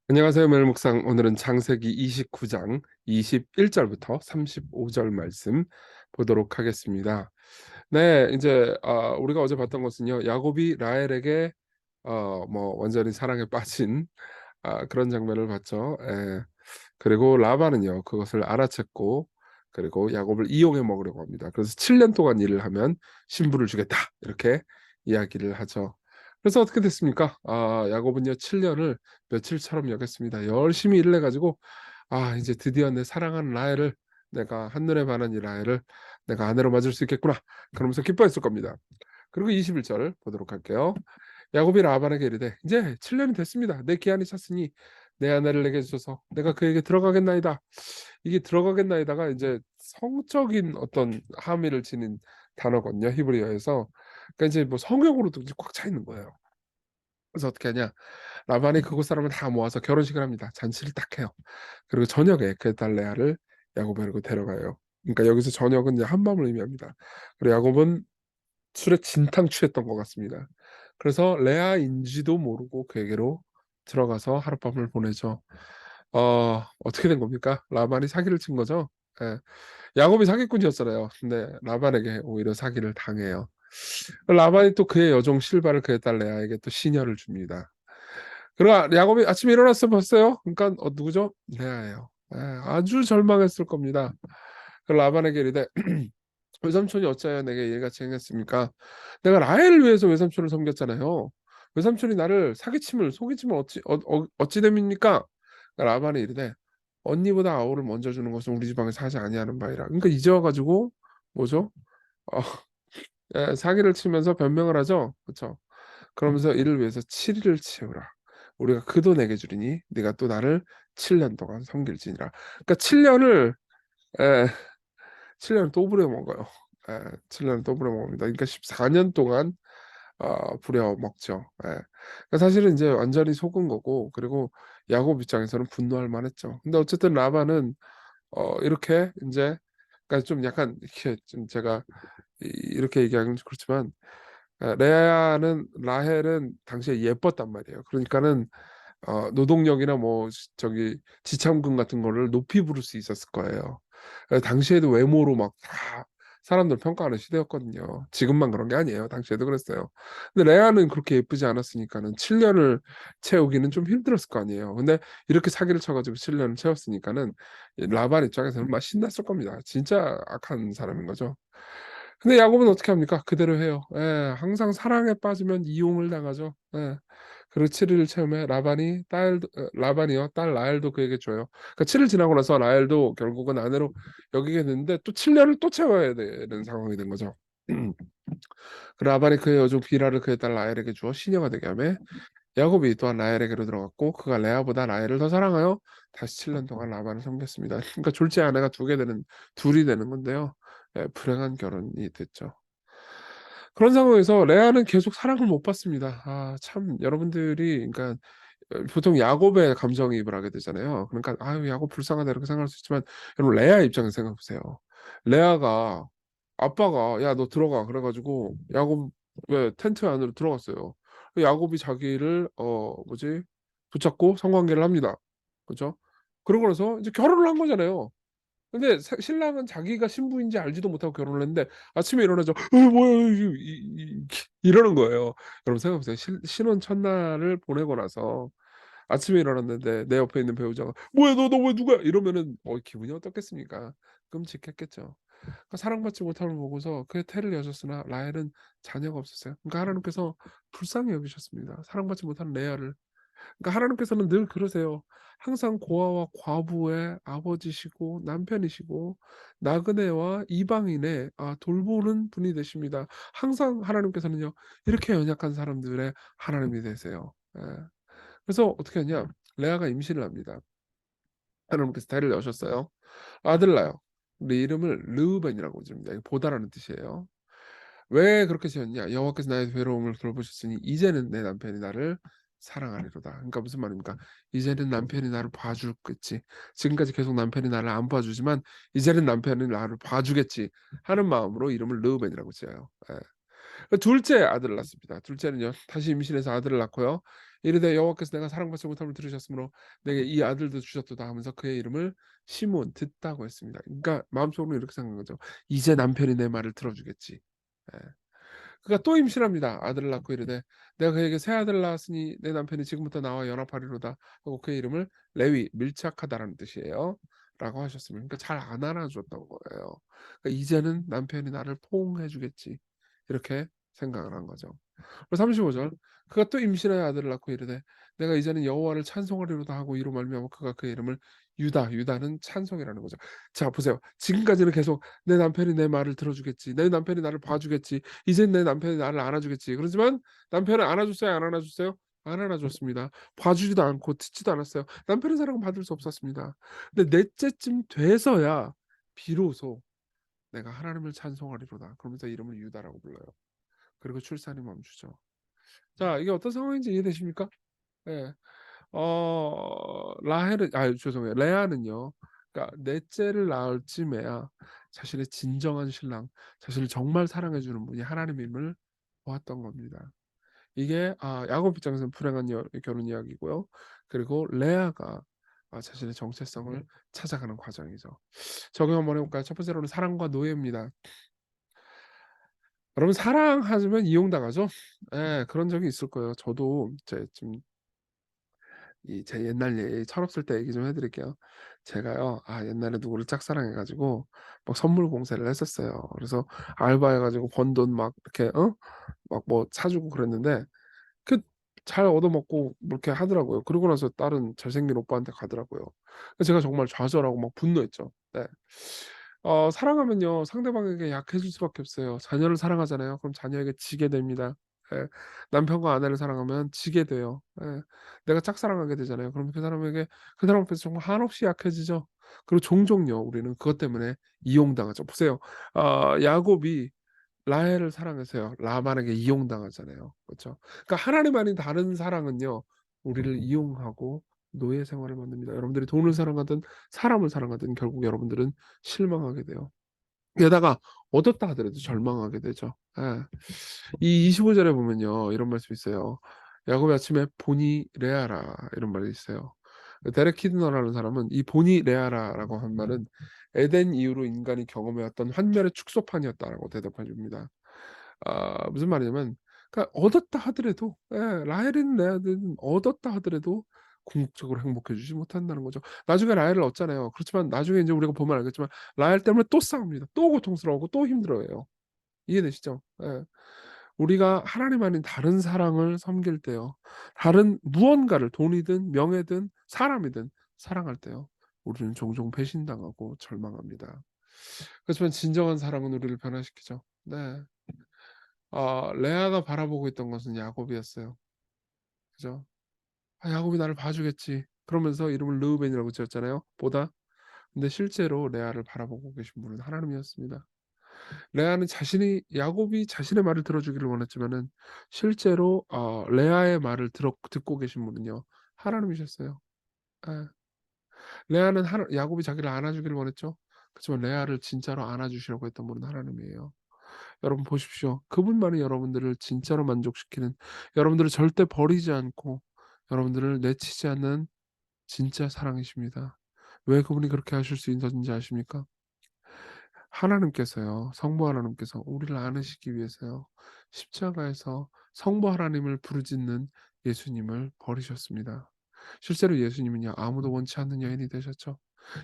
안녕하세요, 멜목상. 오늘은 창세기 29장 21절부터 35절 말씀 보도록 하겠습니다. 네, 이제 우리가 어제 봤던 것은요, 야곱이 라헬에게 뭐 완전히 사랑에 빠진 그런 장면을 봤죠. 예. 그리고 라반은요, 그것을 알아챘고, 그리고 야곱을 이용해 먹으려고 합니다. 그래서 7년 동안 일을 하면 신부를 주겠다, 이렇게 이야기를 하죠. 그래서 어떻게 됐습니까? 야곱은요, 7년을 며칠처럼 여겼습니다. 열심히 일을 해가지고, 이제 드디어 내 사랑하는 라헬을, 내가 한눈에 반한 이 라헬을 내가 아내로 맞을 수 있겠구나, 그러면서 기뻐했을 겁니다. 그리고 21절 보도록 할게요. 야곱이 라반에게 이르되, 이제 7년이 됐습니다. 내 기한이 찼으니 내 아내를 내게 주소서. 내가 그에게 들어가겠나이다. 이게 들어가겠나이다가 이제 성적인 어떤 함의를 지닌 단어거든요, 히브리어에서. 그러니까 이제 뭐 성역으로도 이제 꽉 차 있는 거예요. 그래서 어떻게 하냐? 라반이 그곳 사람을 다 모아서 결혼식을 합니다. 잔치를 딱 해요. 그리고 저녁에 그 딸 레아를 야곱에게 데려가요. 그러니까 여기서 저녁은 이제 한밤을 의미합니다. 그리고 야곱은 술에 진탕 취했던 것 같습니다. 그래서 레아인지도 모르고 그에게로 들어가서 하룻밤을 보내죠. 어떻게 된 겁니까? 라반이 사기를 친 거죠. 예. 야곱이 사기꾼이었잖아요. 근데 라반에게 오히려 사기를 당해요. 라반이 또 그의 여종 실바를 그의 딸 레아에게 또 시녀를 줍니다. 그러나 야곱이 아침에 일어났어 봤어요. 그러니까 누구죠? 레아예요. 예, 아주 절망했을 겁니다. 그 라반에게 이르되 외삼촌이 어찌하여 내게 일같이 행했습니까? 내가 라헬을 위해서 외삼촌을 섬겼잖아요. 외삼촌이 나를 사기침을 속이침을 어찌 됨입니까? 라반이 이르되 언니보다 아우를 먼저 주는 것은 우리 지방에서 하지 아니하는 바이라. 그러니까 이제 와가지고 뭐죠? 어, 예, 사기를 치면서 변명을 하죠. 그렇죠? 그러면서 이를 위해서 7일을 채우라. 우리가 그 도 내게 주리니 네가 또 나를 7년 동안 섬길지니라. 그러니까 7년을 7년을 또 부려 먹어요. 7년을 또 부려 먹습니다. 그러니까 14년 동안 부려 먹죠. 그러니까 사실은 이제 완전히 속은 거고, 그리고 야곱 입장에서는 분노할 만했죠. 근데 어쨌든 라반은 이렇게 이제, 그러니까 좀 약간 이렇게 좀 제가 이렇게 얘기하기는 좀 그렇지만, 레아는 라헬은 당시에 예뻤단 말이에요. 그러니까는 노동력이나 뭐 저기 지참금 같은 거를 높이 부를 수 있었을 거예요. 당시에도 외모로 막 다 사람들 평가하는 시대였거든요. 지금만 그런 게 아니에요. 당시에도 그랬어요. 근데 레아는 그렇게 예쁘지 않았으니까는 7년을 채우기는 좀 힘들었을 거 아니에요. 근데 이렇게 사기를 쳐가지고 7년을 채웠으니까는 라반 입장에서는 막 신났을 겁니다. 진짜 악한 사람인 거죠. 근데 야곱은 어떻게 합니까? 그대로 해요. 항상 사랑에 빠지면 이용을 당하죠. 그리고 7일 처음에 라반이요, 딸 라헬도 그에게 줘요. 그러니까 7일 지나고 나서 라헬도 결국은 아내로 여기게 됐는데 또 7년을 또 채워야 되는 상황이 된 거죠. 그 라반이 그의 여종 비라를 그의 딸 라헬에게 주어 시녀가 되게 하며 야곱이 또한 라헬에게로 들어갔고 그가 레아보다 라헬을 더 사랑하여 다시 7년 동안 라반을 섬겼습니다. 그러니까 졸지 아내가 둘이 되는 건데요. 불행한 결혼이 됐죠. 그런 상황에서 레아는 계속 사랑을 못 받습니다. 참 여러분들이 그러니까 보통 야곱의 감정이입을 하게 되잖아요. 그러니까 아유 야곱 불쌍하다 이렇게 생각할 수 있지만 여러분 레아 입장에서 생각해 보세요. 레아가 아빠가 야 너 들어가 그래가지고 야곱 왜 텐트 안으로 들어갔어요. 야곱이 자기를 뭐지 붙잡고 성관계를 합니다. 그렇죠? 그러고 나서 이제 결혼을 한 거잖아요. 근데 신랑은 자기가 신부인지 알지도 못하고 결혼을 했는데 아침에 일어나죠. 뭐야 이러는 거예요. 여러분 생각해보세요. 신혼 첫날을 보내고 나서 아침에 일어났는데 내 옆에 있는 배우자가 뭐야 너 왜 누가 이러면은 기분이 어떻겠습니까? 끔찍했겠죠. 그러니까 사랑받지 못함을 보고서 그의 태를 여셨으나 라헬은 자녀가 없었어요. 그러니까 하나님께서 불쌍히 여기셨습니다. 사랑받지 못한 레아를. 그러니까 하나님께서는 늘 그러세요. 항상 고아와 과부의 아버지시고 남편이시고 나그네와 이방인의 돌보는 분이 되십니다. 항상 하나님께서는요 이렇게 연약한 사람들의 하나님이 되세요. 그래서 어떻게 하냐? 레아가 임신을 합니다. 하나님께서 태를 여셨어요. 아들 낳아요. 근데 이름을 르우벤이라고 지습니다. 이게 보다라는 뜻이에요. 왜 그렇게 지었냐? 여호와께서 나의 괴로움을 돌보셨으니 이제는 내 남편이 나를 사랑하리로다. 그러니까 무슨 말입니까? 이제는 남편이 나를 봐주겠지. 지금까지 계속 남편이 나를 안 봐주지만 이제는 남편이 나를 봐주겠지 하는 마음으로 이름을 르우벤이라고 지어요. 둘째 아들을 낳습니다. 둘째는요 다시 임신해서 아들을 낳고요. 이르되 여호와께서 내가 사랑받지 못함을 들으셨으므로 내게 이 아들도 주셨도다 하면서 그의 이름을 시므온 듣다고 했습니다. 그러니까 마음속으로 이렇게 생각한 거죠. 이제 남편이 내 말을 들어주겠지. 예. 그가 또 임신합니다. 아들을 낳고 이르되 내가 그에게 새 아들을 낳았으니 내 남편이 지금부터 나와 연합하리로다 하고 그의 이름을 레위 밀착하다라는 뜻이에요. 라고 하셨습니다. 그러니까 잘 안 안아줬던 거예요. 그러니까 이제는 남편이 나를 포옹해 주겠지. 이렇게 생각을 한 거죠. 35절 그가 또 임신하여 아들을 낳고 이르되 내가 이제는 여호와를 찬송하리로다 하고 이로 말미암아 그가 그의 이름을 유다 유다는 찬송이라는 거죠. 자 보세요. 지금까지는 계속 내 남편이 내 말을 들어주겠지. 내 남편이 나를 봐주겠지. 이젠 내 남편이 나를 안아주겠지. 그렇지만 남편은 안아줬어요? 안 안아줬어요? 안 안아줬습니다. 봐주지도 않고 듣지도 않았어요. 남편의 사랑은 받을 수 없었습니다. 근데 넷째쯤 돼서야 비로소 내가 하나님을 찬송하리로다. 그러면서 이름을 유다라고 불러요. 그리고 출산이 멈추죠. 자, 이게 어떤 상황인지 이해되십니까? 예. 라헬은 죄송해요. 레아는요. 그러니까 넷째를 낳을 쯤에야 자신의 진정한 신랑, 자신을 정말 사랑해 주는 분이 하나님임을 보았던 겁니다. 이게 야곱 입장에서는 불행한 결혼 이야기고요. 그리고 레아가 자신의 정체성을 찾아가는 과정이죠. 적용 한번 해볼까요? 첫 번째로는 사랑과 노예입니다. 여러분 사랑하면 이용당하죠? 예, 그런 적이 있을 거예요. 저도 제 옛날 철없을 때 얘기 좀 해드릴게요. 제가요, 옛날에 누구를 짝사랑해 가지고 막 선물 공세를 했었어요. 그래서 알바해 가지고 번 돈 막 이렇게 막 뭐 사주고 그랬는데 그 잘 얻어먹고 뭐 이렇게 하더라고요. 그러고 나서 다른 잘생긴 오빠한테 가더라고요. 그래서 제가 정말 좌절하고 막 분노했죠. 네. 사랑하면요 상대방에게 약해질 수밖에 없어요. 자녀를 사랑하잖아요. 그럼 자녀에게 지게 됩니다. 예. 남편과 아내를 사랑하면 지게 돼요. 예. 내가 짝사랑하게 되잖아요. 그럼 그 사람 앞에서 정말 한없이 약해지죠. 그리고 종종요 우리는 그것 때문에 이용당하죠. 보세요. 야곱이 라헬을 사랑해서요. 라반에게 이용당하잖아요. 그렇죠? 그러니까 하나님 아닌 다른 사랑은요. 우리를 이용하고 노예 생활을 만듭니다. 여러분들이 돈을 사랑하든 사람을 사랑하든 결국 여러분들은 실망하게 돼요. 게다가 얻었다 하더라도 절망하게 되죠. 예. 이 25절에 보면요. 이런 말씀이 있어요. 야곱이 아침에 보니 레아라 이런 말이 있어요. 데렉 키드너라는 사람은 이 보니 레아라라고 한 말은 에덴 이후로 인간이 경험해왔던 환멸의 축소판이었다라고 대답해 줍니다. 무슨 말이냐면 그러니까 얻었다 하더라도 라헬이든 레아든 얻었다 하더라도 궁극적으로 행복해 주지 못한다는 거죠. 나중에 라헬을 얻잖아요. 그렇지만 나중에 이제 우리가 보면 알겠지만 라헬 때문에 또 싸웁니다. 또 고통스러워하고 또 힘들어해요. 이해되시죠? 예. 우리가 하나님 아닌 다른 사랑을 섬길 때요. 다른 무언가를 돈이든 명예든 사람이든 사랑할 때요. 우리는 종종 배신당하고 절망합니다. 그렇지만 진정한 사랑은 우리를 변화시키죠. 네. 레아가 바라보고 있던 것은 야곱이었어요. 그죠? 야곱이 나를 봐주겠지. 그러면서 이름을 르우벤이라고 지었잖아요. 보다. 근데 실제로 레아를 바라보고 계신 분은 하나님이었습니다. 레아는 야곱이 자신의 말을 들어주기를 원했지만은 실제로 레아의 말을 듣고 계신 분은요 하나님이셨어요. 예. 레아는 야곱이 자기를 안아주기를 원했죠. 그렇지만 레아를 진짜로 안아주시려고 했던 분은 하나님이에요. 여러분 보십시오. 그분만이 여러분들을 진짜로 만족시키는, 여러분들을 절대 버리지 않고 여러분들을 내치지 않는 진짜 사랑이십니다. 왜 그분이 그렇게 하실 수 있는지 아십니까? 하나님께서요. 성부 하나님께서 우리를 안으시기 위해서요. 십자가에서 성부 하나님을 부르짖는 예수님을 버리셨습니다. 실제로 예수님은요. 아무도 원치 않는 여인이 되셨죠.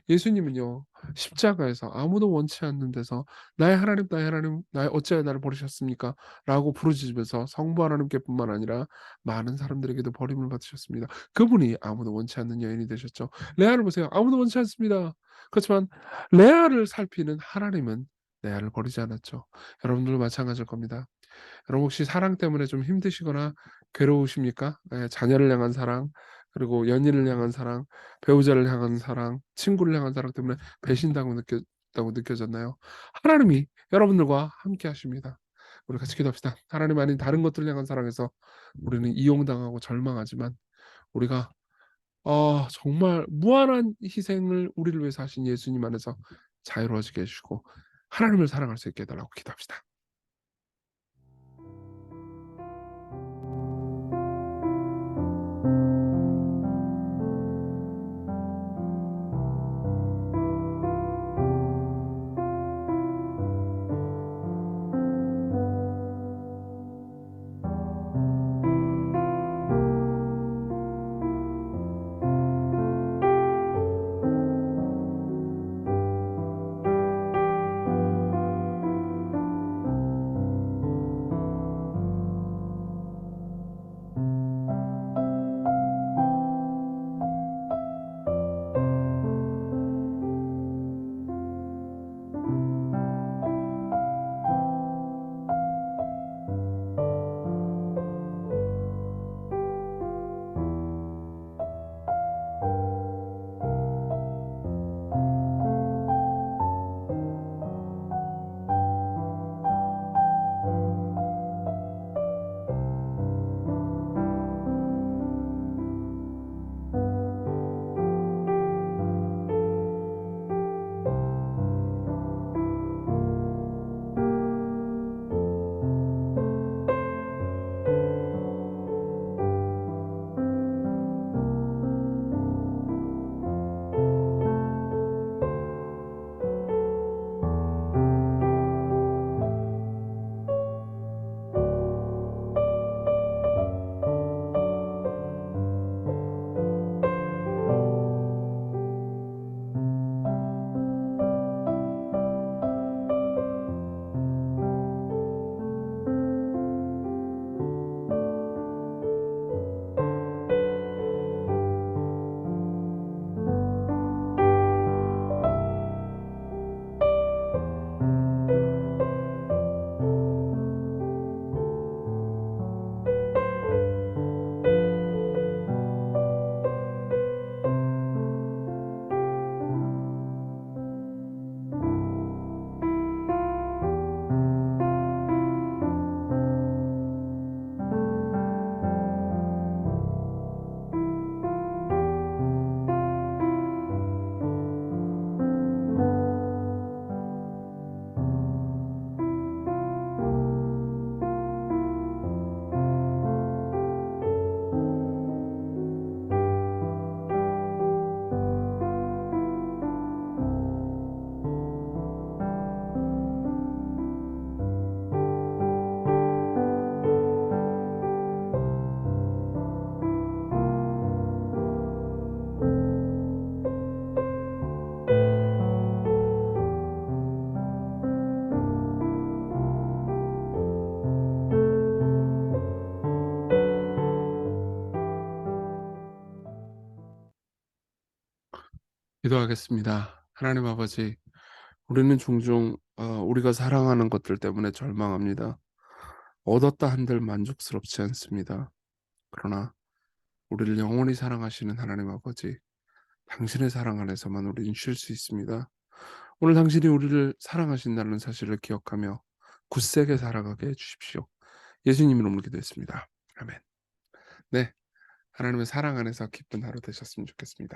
예수님은요. 십자가에서 아무도 원치 않는 데서 "나의 하나님, 나의 하나님, 나의 어찌하여 나를 버리셨습니까?" 라고 부르짖으면서 성부 하나님께뿐만 아니라 많은 사람들에게도 버림을 받으셨습니다. 그분이 아무도 원치 않는 여인이 되셨죠. 레아를 보세요. 아무도 원치 않습니다. 그렇지만 레아를 살피는 하나님은 레아를 버리지 않았죠. 여러분들도 마찬가지일 겁니다. 여러분 혹시 사랑 때문에 좀 힘드시거나 괴로우십니까? 예, 자녀를 향한 사랑, 그리고 연인을 향한 사랑, 배우자를 향한 사랑, 친구를 향한 사랑 때문에 배신당다고 느껴졌나요? 하나님이 여러분들과 함께 하십니다. 우리 같이 기도합시다. 하나님 아닌 다른 것들을 향한 사랑에서 우리는 이용당하고 절망하지만 우리가 정말 무한한 희생을 우리를 위해서 하신 예수님 안에서 자유로워지게 해 주시고 하나님을 사랑할 수 있게 해 달라고 기도합시다. 기도하겠습니다. 하나님 아버지, 우리는 종종 우리가 사랑하는 것들 때문에 절망합니다. 얻었다 한들 만족스럽지 않습니다. 그러나 우리를 영원히 사랑하시는 하나님 아버지, 당신의 사랑 안에서만 우리는 쉴 수 있습니다. 오늘 당신이 우리를 사랑하신다는 사실을 기억하며 굳세게 살아가게 해 주십시오. 예수님 이름으로 기도했습니다. 아멘. 네, 하나님의 사랑 안에서 기쁜 하루 되셨으면 좋겠습니다.